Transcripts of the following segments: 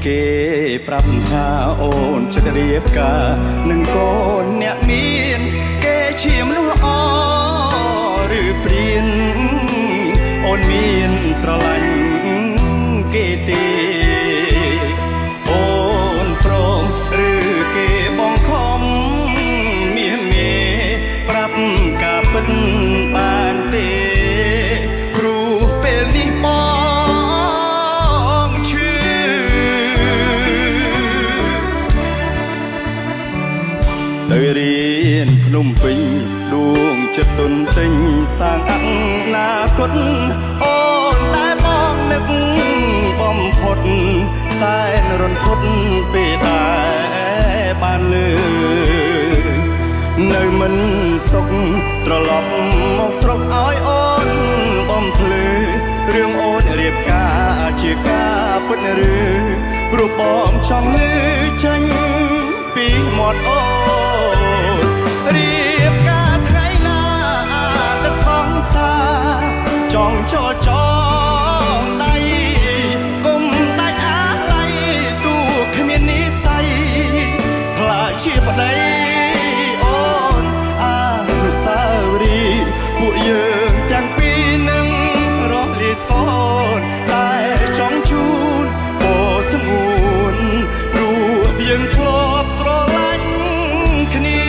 គេប្រាប់ថាអូនចិត្តរៀបការនឹងកូនអ្នកមានគេឈាមលុះអឬព្រៀនអូនមានស្រឡាញ់គេទេអូនព្រមឬគេបងខំមាសមេប្រាប់ការពិតបានទេព្រោះពេលនេះបងឈឺទៅរៀនភ្នំពេញដួងចិត្តទុនទិញសាងអនាគតអូនតែបងនឹកបំផុតសែនរន្ធត់ពេលដែលបានលើនៅមិនសុខត្រឡប់មកស្រុកឲ្យអូនបំភ្លឺរឿងអូនរៀបការជាការពិតឬព្រោះបងចង់លឺចេញពីមាត់អូនរៀបការថ្ងៃណាទឹកសង្សារចង់ចូលចងដៃគុំដាច់អាឡ័យទូគ្មាននិស្ស័យខ្លាចជាប្តីអូនអនុស្សាវរីយ៍ពួកយើងទាំងពីរនឹងរស់លាយសូនតែចង់ជូនពោស្ងួនព្រោះយើងធ្លាប់ស្រឡាញ់គ្នា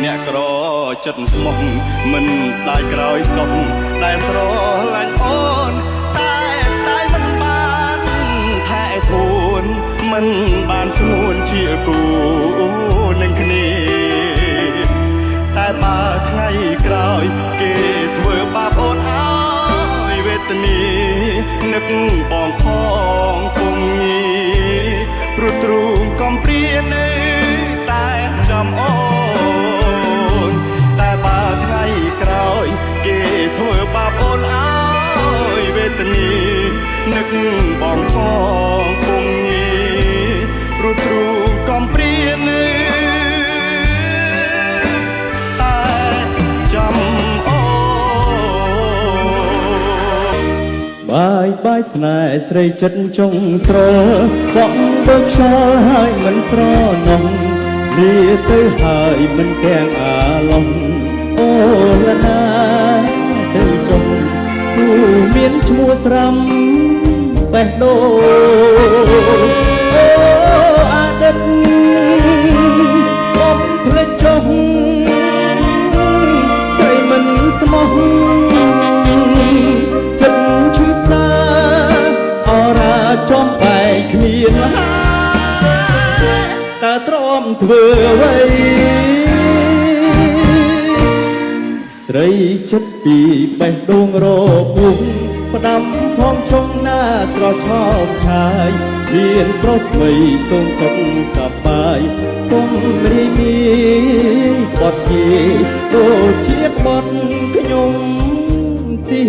អ្នកក្រចិត្តស្មោះមិនស្ដាយក្រោយសុខតែស្រឡាញ់អូនតែស្ដាយមិនបានថែធូនមិនបានស្ងួនជាគូនឹងគ្នាតែបើថ្ងៃក្រោយគេធ្វើបាបអូនឲ្យវេទនានឹកបងផងពុំងាព្រោះទ្រូងកំព្រានៅតែចាំអូនតែបើថ្ងៃក្រោយគេធ្វើបាបអូនឲ្យវេទនានឹកបងផងពុំងាព្រោះទ្រូងកំព្រានៅបាយស្នេហ៍ស្រីចិត្តចុងស្របងបើខ្យល់ហើយមិនស្រណុំលាទៅហើយមិនទាំងអាឡំអូលណាទៅចុងស៊ូមានឈ្មោះស្រាំបេះដូងអូអាដិតបំភ្លេចចុះស្រីមិនស្មោះចំបែកគ្មានតែទ្រាំធ្វើអ្វីស្រីចិត្តពីបេះដូងរពុះផ្ដាំផងចុងណាស្រឆោមឆាយមានប្រុសថ្មីសូមសុខសប្បាយគុំរីមីបត់ជាដូចជាបត់ខ្ញុំទី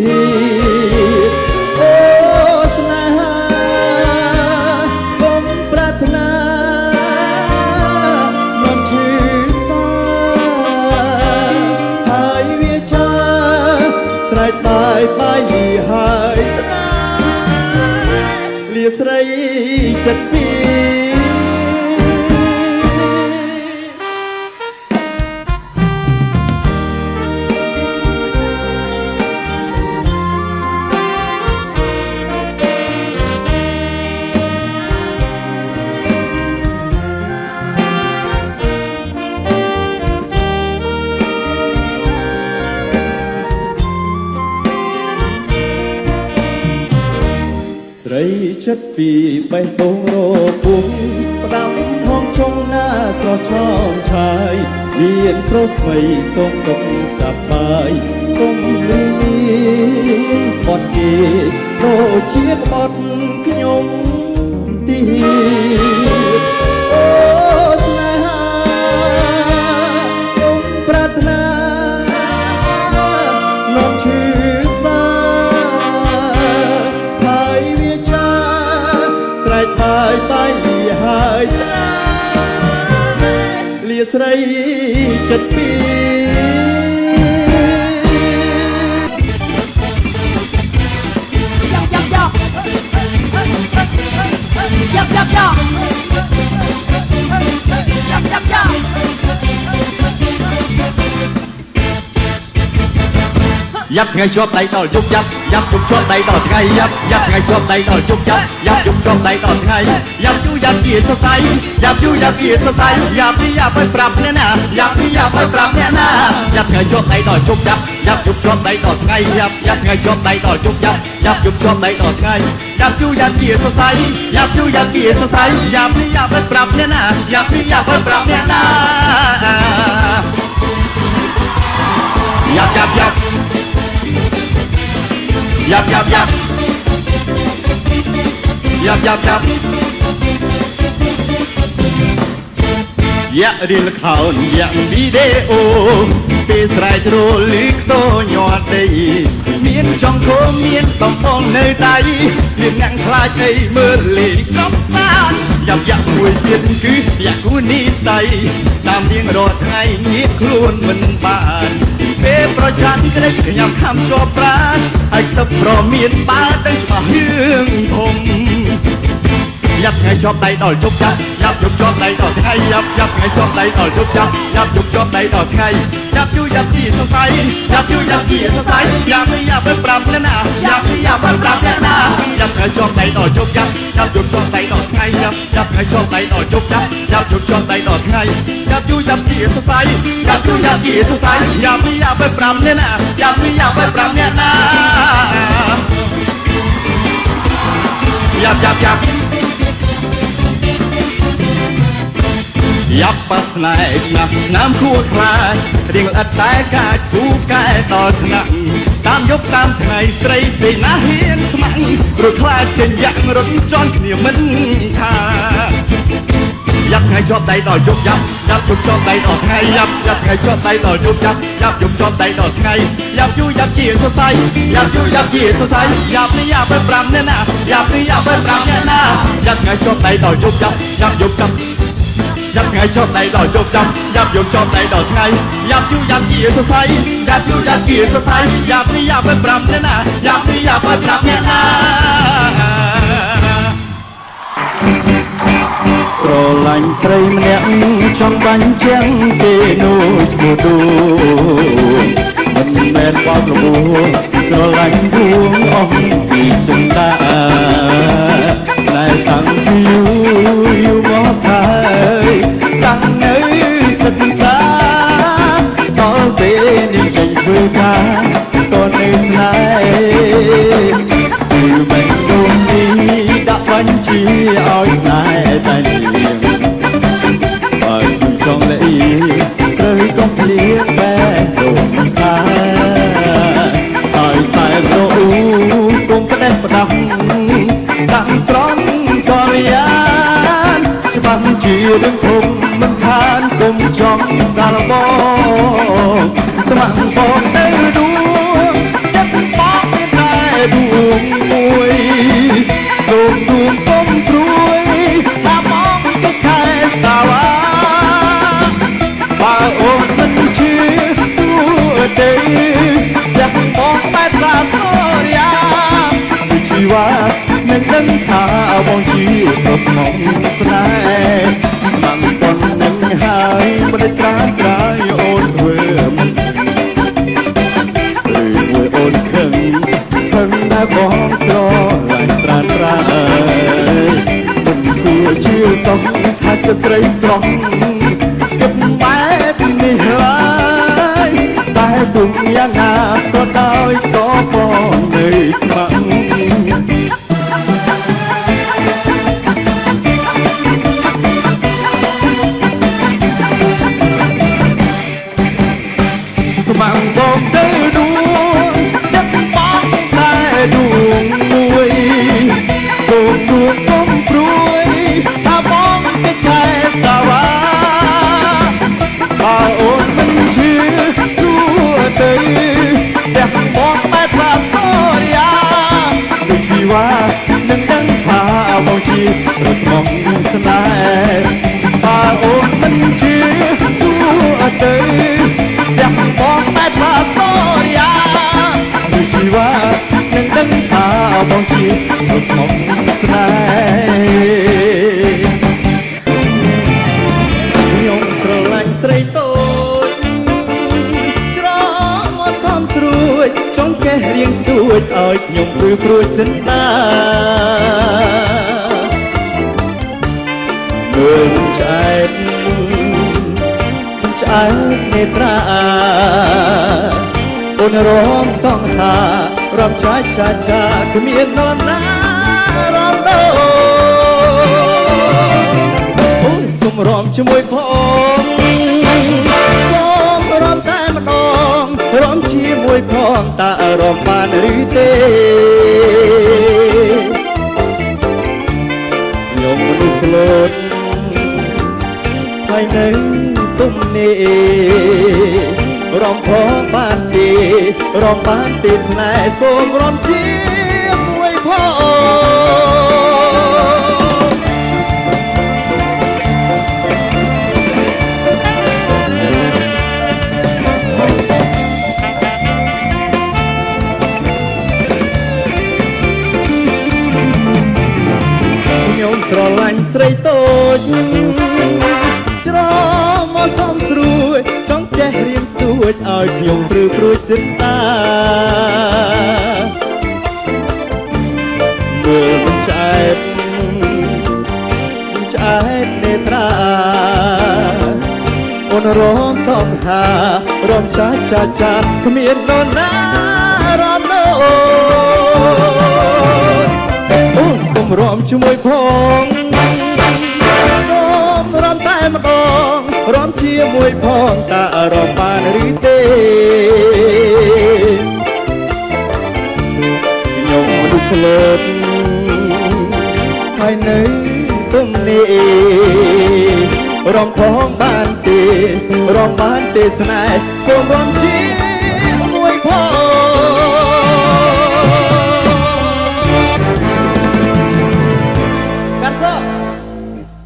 បាយលីហើយស្នេហ៍លាស្រីចិត្តពីស្រីចិត្តពីបេះដូងរពុះផ្ដាំផងចុងណាស្រឆោមឆាយមានប្រុសថ្មីសូមសុខសប្បាយគុំលីមានបត់គេដូចជាបត់ខ្ញុំទីអូស្នេហាគុំប្រាថ្នានាំឈឺបាយលីហើយស្នេហ៍លាស្រីចិត្តពីយ៉ា ยับไงชอบไตต่อจุกยับยับจุกชอบไตต่อไงยับยับไงชอบไตต่อจุกยับยับจุกชอบไตต่อไงยับยูยับเกียร์สดใสยับยูยับเกียร์สดใสยับที่ยับไปปรับเนี่ยนะยับที่ยับไปปรับเนี่ยนะยับไงชอบไตต่อจุกยับยับจุกชอบไตต่อไงยับยับไงชอบไตต่อจุกยับยับจุกชอบไตต่อไงยับยูยับเกียร์สดใสยับยูยับเกียร์สดใสยับที่ยับไปปรับเนี่ยนะยับที่ยับไปปรับเนี่ยนะยับยับยับยับยับยับยับยับยับยับរៀលខោនយ៉ាក់វីដេអូពេលស្រែកទ្រលឺខ្ទោញាត់ដីមានចង់គោមានបំពងនៅដៃមានអ្នកខ្លាចអីមើលលេងកំសាន្តយ៉ាប់យ៉ាក់មួយទៀតគឺយ៉ាក់គូនីស័យតាមរៀងរាល់ថ្ងៃងាកខ្លួនមិនបានពេលប្រច័ណ្ឌក្តីខ្ញុំខំជាប់ប្រាណហើយស្ទើរប្រមានបើទៅច្បាស់រឿងធំยับไงชอบไตต่อจุกยับยับยุบชอบไตต่อไงยับยับไงชอบไตต่อจุกยับยับยุบชอบไตต่อไงยับยูยับกี่สดใสยับยูยับกี่สดใสยับไม่ยับไปปรับเนี่ยนะยับไม่ยับไปปรับเนี่ยนะยับไงชอบไตต่อจุกยับยับยุบชอบไตต่อไงยับยับไงชอบไตต่อจุกยับยับยุบชอบไตต่อไงยับยูยับกี่สดใสยับยูยับกี่สดใสยับไม่ยับไปปรับเนี่ยนะยับไม่ยับไปปรับเนี่ยนะยับยับยับยับปัสนายนับน้ำคู่คลายเรียงอัดแต่กาดคู่กายต่อชนะตามยกตามไงไตรปีนาเฮียนสมังรูคลาดเช่นยักรถจอนเหนียวมันชายับไงชอบไตต่อยุบยับยับยุบชอบไตต่อไงยับยับไงชอบไตต่อยุบยับยับยุบชอบไตต่อไงยับยูยับเกียร์สดใสยับยูยับเกียร์สดใสยับไม่ยับไปปรำเนี่ยนะยับไม่ยับไปปรำเนี่ยนะยับไงชอบไตต่อยุบยับยับยุบยับยับไงชอบไตต่อยุบยับยับยุบชอบไตต่อไงยับยูยับเกียร์สดใสยับยูยับเกียร์สดใสยับไม่ยับไปปรำเนี่ยนะยับไม่ยับไปปรำเนี่ยนะស្រឡាញ់ស្រីម្នាក់ចង់បាញ់ជាងគេនោះឈ្មោះទូមិនមែនបោកលបួងស្រឡាញ់ដួងអស់ពីចិន្តាតែតាំងពីយូរមកហើយតាំងនៅសិក្សាដល់ពេលនេះចេញធ្វើការក៏នៅស្នេហ៍គឺមិនដូចនេះដាក់បញ្ជាឲ្យស្នេហ៍តែបើខ្ញុំចង់លាត្រូវកុំភ្លៀងបែរដូនខាហើយតែរអ៊ូកុំផ្ដេសផ្ដាស់ដាក់ត្រង់ក៏យ៉ានច្បាស់ជារឿងធំមិនខានគុំចង់សាឡបងស្ម័គ្របងទៅដួងចិត្តបងមានតែដួងមួយសូមដួងកុំព្រួយថាបងទៅខែសាវ៉ាបើអូនមិនជឿសួរទេចាំបងបែបសាធរយាវិជីវ៉ានឹងដឹងថាបងជាប្រស្មងស្នេហ៍បានប៉ុននឹងហើយមិនត្រានត្រាយអូនធ្វើមិនឬមួយអូនខឹងតែបងស្រឡាញ់ត្រានត្រាយមិនគួរជឿសោះថាជាស្រីប្រុសគិតបែបនេះឡើយតែទុំយ៉ាងណាក៏ដោយក៏បងនៅស្ម័គ្រស្ម័គ្របងទៅដួងចិត្តបងតែដួងមួយសូមដួងកុំព្រួយថាបងទៅខែសាវ៉ាបើអូនមិនជឿសួរទៅតែបងបែបថាតរយាដូចជីវ៉ានឹងដឹងថាបងជាប្រស្មងស្នេហ៍បើអូនមិនជឿសួរទៅតែបងបែបថាតរយាដូចជីវ៉ានឹងដឹងថាបងជាប្រស្មងស្នេហ៍ ព្រួយចិនដាមើលឆ្អែតនេត្រាអូនរំសងថារំចាគ្មាននរណារំដោអូនសុំរំជាមួយផងសូមរំតែម្ដងរំជាមួយផងតើរំបានឬទេខ្ញុំមនុស្សស្លូតហើយនៅទុំនេះរំផងបានទេរំបានទេស្នេហ៍សូមរំជាមួយផងខ្ញុំស្រឡាញ់ស្រីតូចច្រមកសំស្រួយចង់ចេះរៀនស្ទួចឲ្យខ្ញុំព្រឺព្រួយចិនតាមើលមិនឆ្អែតនេត្រាអូនរំសំថារំចាគ្មាននរណារំណូអូនសូមរំជាមួយផងសូមរំតែម្ដងរំជាមួយផងតើរំបានឬទេខ្ញុំមនុស្សស្លូតហើយនៅទុំនេះរំផងបានទេរំបានទេស្នេហ៍សូមរំជាមួយផង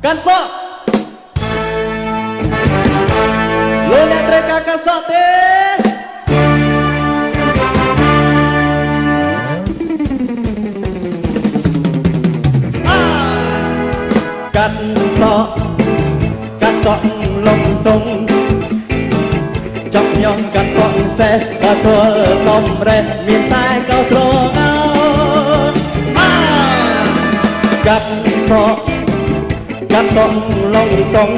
កាន់សក់លោកអ្នកត្រូវការកាន់សក់ទេកាន់សក់លំសុងចាប់ខ្ញុំកាន់សក់សេះបើធ្វើតំរេះមានតែកោត្រងអើកាន់សក់លំសុង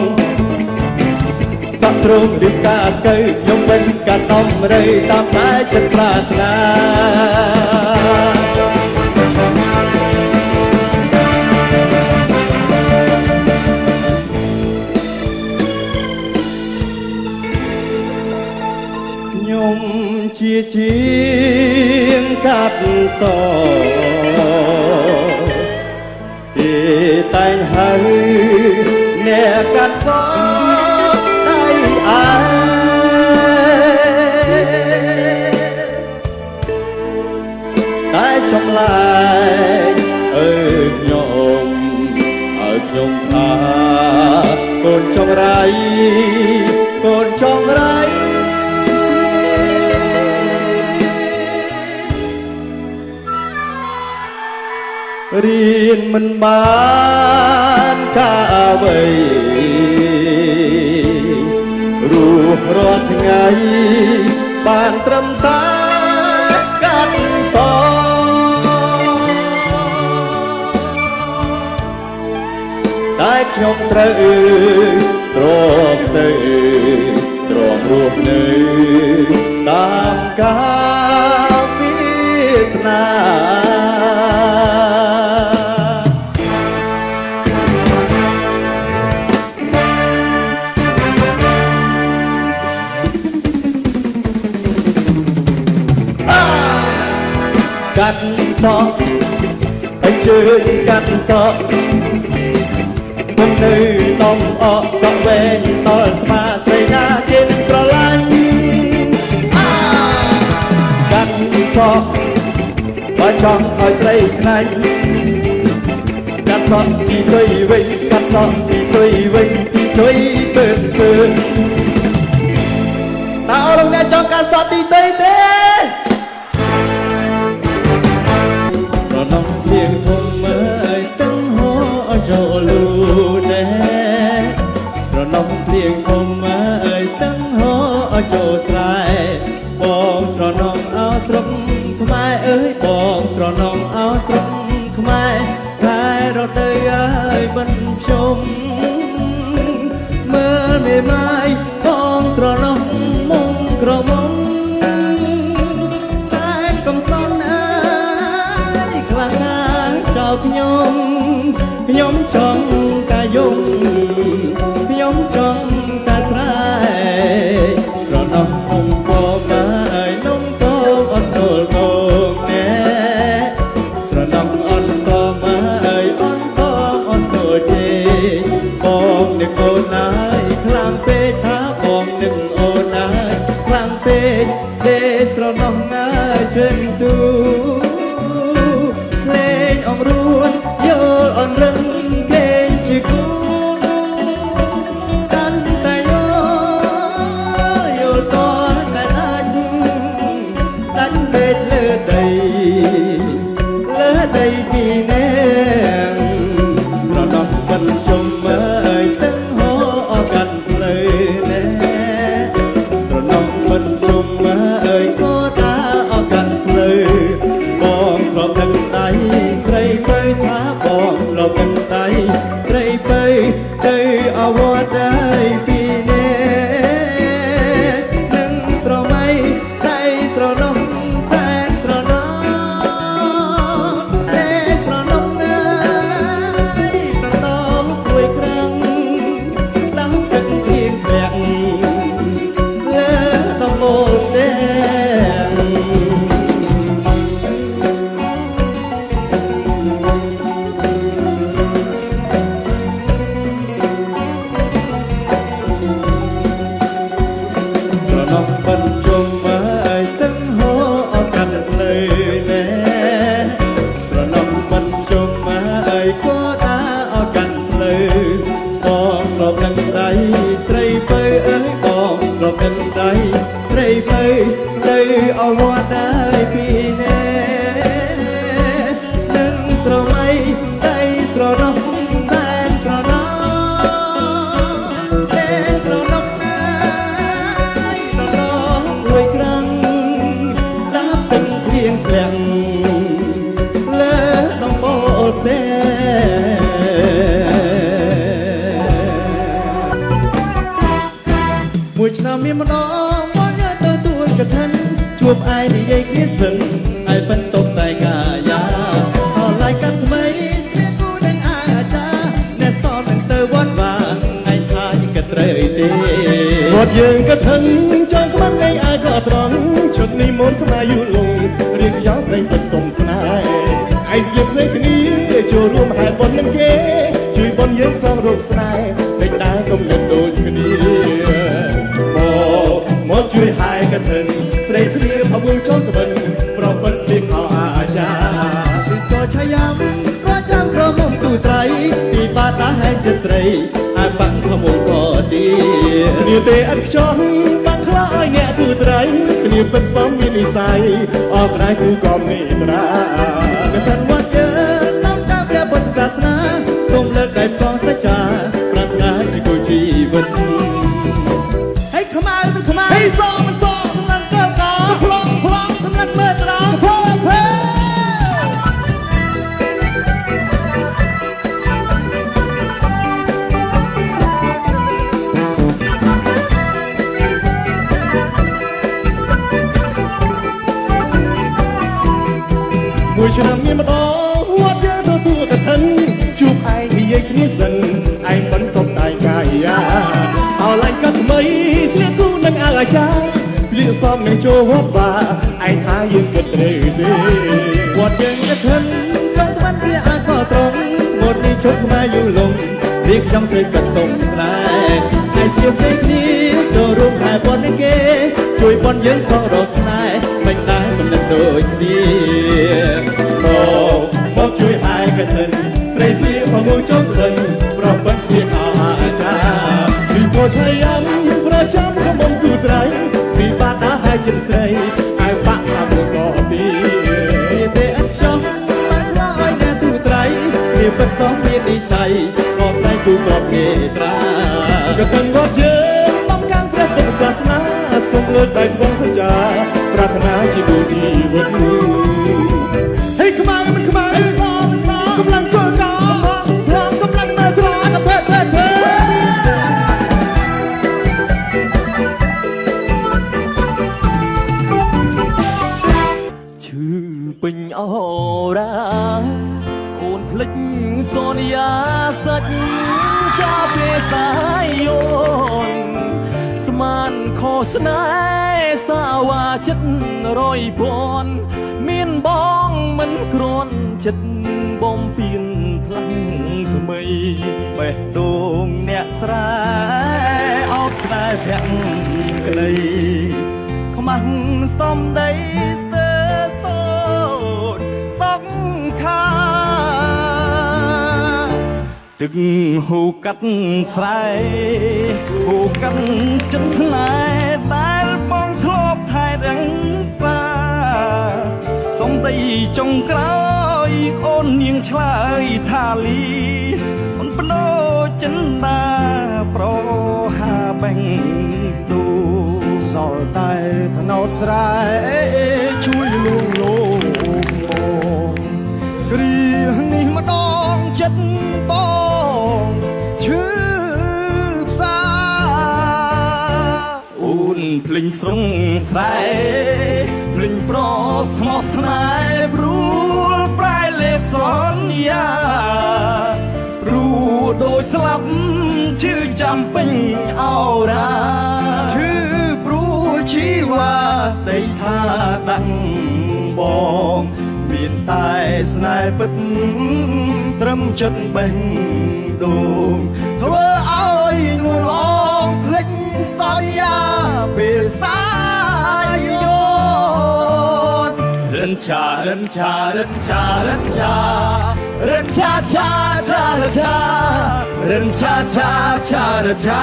សក់ទ្រូងរៀបការស្កើខ្ញុំវិញកាត់តំរេតាមតែចិត្តប្រាថ្នាខ្ញុំជាជាងកាត់សគេតែងហើយអ្នកកាត់សដៃអាតែចម្លែកខ្ញុំថាកូនចង្រៃរៀនមិនបានការអ្វីរស់រាល់ថ្ងៃបានត្រឹមតែកាត់សតែខ្ញុំត្រូវទ្រាំរស់នៅតាមការវាសនាកាត់សក់ហើយជើងកាត់សក់មិននៅតំអកសក់វែងតលស្មាស្រីណាគេនឹងស្រឡាញ់កាត់សក់បើចង់ឲ្យស្រីខ្លាញ់កាត់សក់ទីទុយវិញកាត់សក់ទីទុយវិញទីទុយពើតើអរលោកអ្នកចង់កាត់សក់ទីទុយទេនំភ្លៀងធំអើយទាំងហោចូលលូដែរស្រនំភ្លៀងធំអើយទាំងហោចូលស្រែបងស្រនំអោស្រុកខ្មែរអើយបងស្រនំអោ ខ្មែរតែរត់ទៅអើយបញ្ជុំមើលមេម៉ាយបងស្រណោះមុំក្រមុំសែនកំសត់អើយខ្លាំងណាស់ចោលខ្ញុំចង់តែយំខ្ញុំចង់តែស្រែកស្រណោះមុំបបើយនំកោអស្នូលកងណែស្រណោះអន់សមអើយអន់កោអស្នូលជេបងនឹកអូនណាយខ្លាំងពេកថាបងនឹកអូនណាយខ្លាំងពេកទេស្រណោះអើយជឿនទូលេងអងរួនយល់អនរឹងគេជាគូកាន់តែយល់តតែដាច់ពេកលើដីពីនេស្រណោះបញ្ជុំអើយទឹកហោអកាត់ផ្លូវណែស្រណោះបញ្ជុំអើយក៏តាអកាត់ផ្លូវបងប្រកាន់ដៃស្រីពើថាបងប្រកាន់ដៃស្រីពើទៅអវត្តហើយពីនេនឹងស្រមៃដៃស្រណោះសែនស្រណោះទេស្រណោះអើយដងគួយក្រាំងស្ដាំទឹកភៀងប្រាក់លើដំបូលទេ ស្រណោះបញ្ជុំអើយទឹកហូរអកាត់ផ្លូវណែស្រណោះបញ្ជុំអើយក៏តាអកាត់ផ្លូវបងប្រកាន់ដៃស្រីពើអើយបងប្រកាន់ដៃស្រីពើទៅអវត្តហើយពីណែនឹងស្រមៃដៃស្រណោះសែនស្រណោះទេស្រណោះអើយគួយក្រាំងស្ដាប់ទឹកព្រៀងព្រាំងលើដំបូលទេមួយឆ្នាំមានម្ដងមកញ៉ាំទៅទួនកឋិនជួបឯងនិយាយគ្នាសិនឯបន្ទប់តែកាយាអនឡាញកាត់ថ្មីស្រៀងគូនឹងអាចារ្យអ្នកសននឹងទៅវត្តវាឯងថាយក៏ត្រូវទេវត្តយើងក៏ធឹងចង់ក្បត់ឯងអាចក៏ត្រង់ឈុតនេះមុនស្មាយូរលងរៀងយ៉ាងស្រីពិតសុំស្នេហ៍ឯងស្លៀកស្លេកគ្នាចូលរួមហែបុណ្យនឹងគេជួយបុណ្យយើងសងរោគស្នេហ៍មិនដែលកុំលឹកដូចគ្នាមកជួយហើយកឋិនស្រីស្លៀកផមួយចង់ក្បិនប្រពន្ធស្លៀកខោអាចារ្យពីស្គរឆាយ៉ាំក៏ចាំក្រមុំទូត្រៃពីបាតាហែងចិត្តស្រីឲ្យបាក់ផមួយក៏ទីគ្នាទេឥតខ្ចោះបាក់ខ្លាឲ្យអ្នកទូត្រៃគ្នាពិតសមមាននិស័យអរក្រៃគូក៏មេត្រាកឋិនវត្តយើងនាំតាមព្រះពុទ្ធសាសនាសូមលើកដៃផ្សងសច្ចាប្រាថ្នាជាគូជីវិតខ្មៅមិនខ្មៅហេសមិនសសម្លឹងកកប្លង់សម្លឹងមើលត្រង់ភើមួយឆ្នាំមានម្ដងវត្តយើងទទួលកឋិនជួបឯងនិយាយគ្នាសិនឯងបន្ទប់តែកាយាអោឡាញ់ក៏ថ្មីស្លៀកគូនឹងអាចារ្យស្លៀកសមនឹងចូលវត្តបាឯងថាយើងគិតត្រូវទេវត្តយើងកឋិនស្វែងត្បិនវាអាចក៏ត្រង់មុននេះជប់ខ្មែរយូរលងរៀបចំស្រីកាត់សុំស្នេហ៍ឯងស្លៀកស្រីគ្នាចូលរួមថែបុណ្យនឹងគេជួយបុណ្យយើងសងរកស្នេហ៍មិនដែលកំណត់ដូចគ្នាមកជួយហើយកឋិនស្រីស្លៀកផមួយចង់ក្បិនប្រពន្ធស្លៀកខោអាចារ្យពីស្គរឆាយ៉ាំប្រចាំខំទូត្រៃពីបាតាហែងចិត្តស្រីឲ្យបាក់ផមួយក៏ទីទេឥតចង់បានខ្លាឲ្យអ្នកទូត្រៃវាពិតសមមាននិស័យក៏តែគូក៏មេត្រាកឋិនវត្តយើងបំកាំងព្រះពុទ្ធសាសនាសូមលើកដៃសងសច្ចាប្រាថ្នាជាគូជីវិតហេខ្មៅមិនខ្មៅស លេចសូនយ៉ាសាច់ចាពេលសាយយនស្មានខុសស្នេហ៍សាវ៉ាចិត្ត100ពាន់មានបងមិនគ្រាន់ចិត្តបំពេញផ្លាំងថ្មីបេះដូងអ្នកស្រែអោបស្នេហ៍ភក្តីខ្មាស់សំដីស្ទើរសូនសក់ខាទឹកហូរកាត់ស្រែហូរកាត់ចិត្តស្នេហ៍ដែលបងធ្លាប់ថែរក្សាសំដីចុងក្រោយអូននាងឆ្លើយថាលីអូនបណោចិនដាប្រហាបេងដូសល់តែថ្នោតស្រែជួយលួងលោមបងគ្រានេះម្ដងចិត្តបងឈឺផ្សាអូនភ្លេងស្រងស្រែភ្លេងប្រស្មោះស្នេហ៍ព្រួលប្រែលេបសន្យារួដូចស្លាប់ឈឺចាំពេញអរ៉ាឈឺព្រួលជីវ៉ាស្ដីថាដឹងបងមានតែស្នេហ៍ពិតត្រឹមចិត្តបេះដូងធ្វើឲ្យនួនអងភ្លេចសន្យាពេលសាយយនរិនឆារិនឆារិនឆារិនឆារិនឆាឆាឆារិនឆារិនឆាឆាឆារិនឆា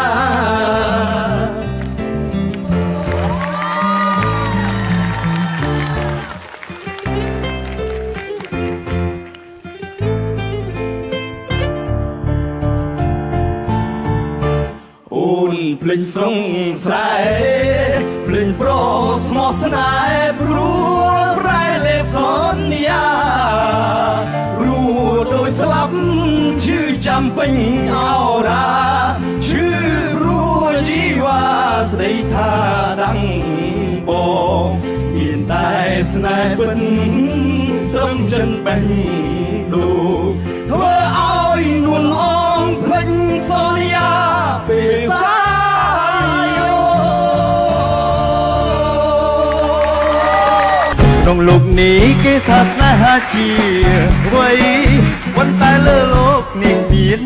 អូនភ្លេងស្រងស្រែភ្លេងប្រស្មោះស្នេហ៍ព្រួលប្រែលេសន្យារួដូចស្លាប់ឈឺចាំពេញអរ៉ាឈឺព្រួលជីវ៉ាស្ដីថាដឹងបងមានតែស្នេហ៍ពិតត្រឹមចិនបេះដូងធ្វើឲ្យនួនអងភ្លេចសន្យាពេលសាយក្នុងលោកនេះគេថាស្នេហាជាអ្វីប៉ុន្តែលើលោកនេះមាន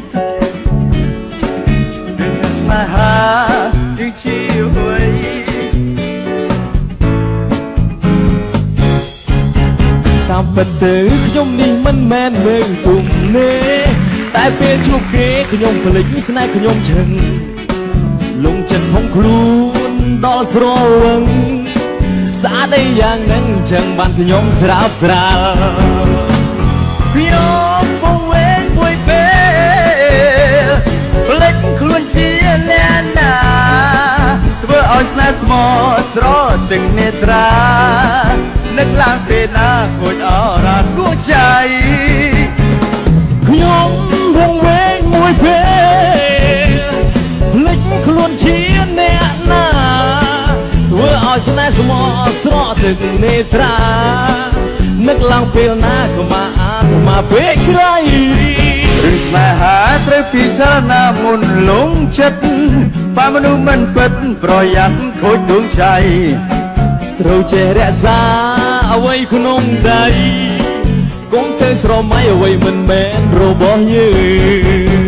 ស្នេហាគឺជាអ្វីតាមពិតទៅខ្ញុំនេះមិនមែនមើលទុំនេះតែពេលជួបគេខ្ញុំភ្លេចស្នេហ៍ខ្ញុំឈឹងលងចិត្តផងខ្លួនដល់ស្រវឹងស្អាតអីយ៉ាងហ្នឹងចឹងបានខ្ញុំស្រើបស្រាលខ្ញុំពងវែងមួយពេលភ្លេចខ្លួនជាលែនណាធ្វើឲ្យស្នេហ៍ស្មោះស្រទឹកនេត្រានឹកឡើងពេលណាខូចអរ៉ាដួងใจខ្ញុំវងវែងមួយពេលភ្លេចខ្លួនជាអ្នកណាធ្វើឲ្យស្នេហ៍ស្មោះស្រក់ទឹកនេត្រានឹកឡើងពេលណាក៏មកអានមកពេកក្រៃឬស្នេហាត្រូវពិចារណាមុនលងចិត្តបើមនុស្សមិនពិតប្រយ័ត្នខូចដួងใจត្រូវចេះរក្សាអ្វីក្នុងដៃកុំទៅស្រមៃអ្វីមិនមែនរបស់យើង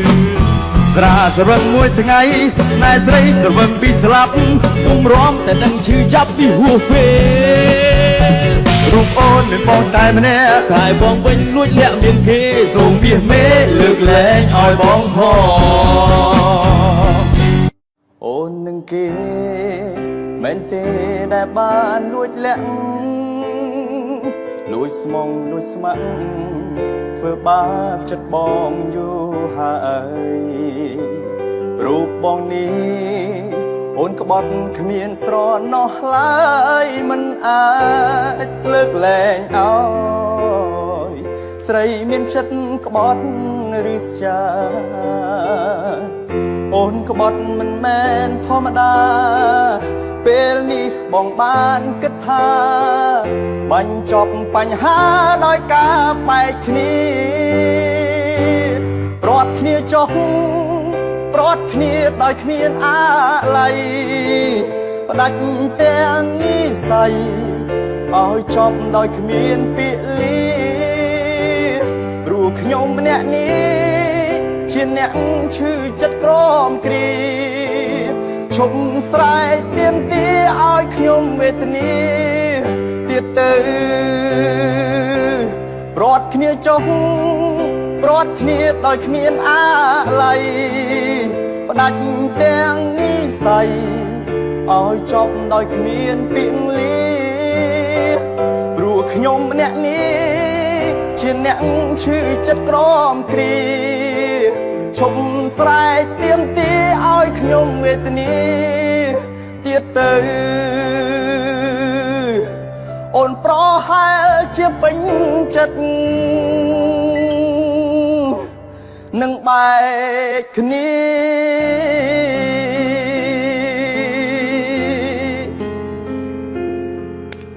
ស្រាស្រវឹងមួយថ្ងៃស្នេហ៍ស្រីស្រវឹងពីស្លាប់គុំរំតែដឹងឈឺចាប់ពីហួសពេលរូបអូនមានបងតែម្នាក់តែបងវិញលួចលាក់មានគេសូមពីមេលើកលែងឲ្យបងផងអូននឹងគេមែនទេដែលបានលួចលាក់លួចស្មងលួចស្មាក់ធ្វើបាបចិត្តបងយូរហើយរូបបងនេះអូនក្បត់គ្មានស្រណោះឡើយមិនអាចលើកលែងឲ្យស្រីមានចិត្តក្បត់ឬស្យាអូនក្បត់មិនមែនធម្មតាពេលនេះបងបានគិតថាបញ្ចប់បញ្ហាដោយការបែកគ្នា គ្នាចុះប្រត់គ្នាដោយគ្មានអាឡ័យផ្ដាច់ទាំងនិស័យឲ្យចប់ដោយគ្មានពាក្យលាព្រោះខ្ញុំម្នាក់នេះជាអ្នកឈឺចិត្តក្រមគ្រាឈប់ស្រែកទាមទារឲ្យខ្ញុំវេទនាទៀតទៅប្រត់គ្នាចុះប្រត់គ្នាដោយគ្មានអាឡ័យផ្ដាច់ទាំងនិស័យឲ្យចប់ដោយគ្មានពាក្យលាព្រោះខ្ញុំម្នាក់នេះជាអ្នកឈឺចិត្តក្រមគ្រាឈប់ស្រែកទាមទារឲ្យខ្ញុំវេទនាទៀតទៅអូនប្រហែលជាពេញចិត្តនឹងបែកគ្នា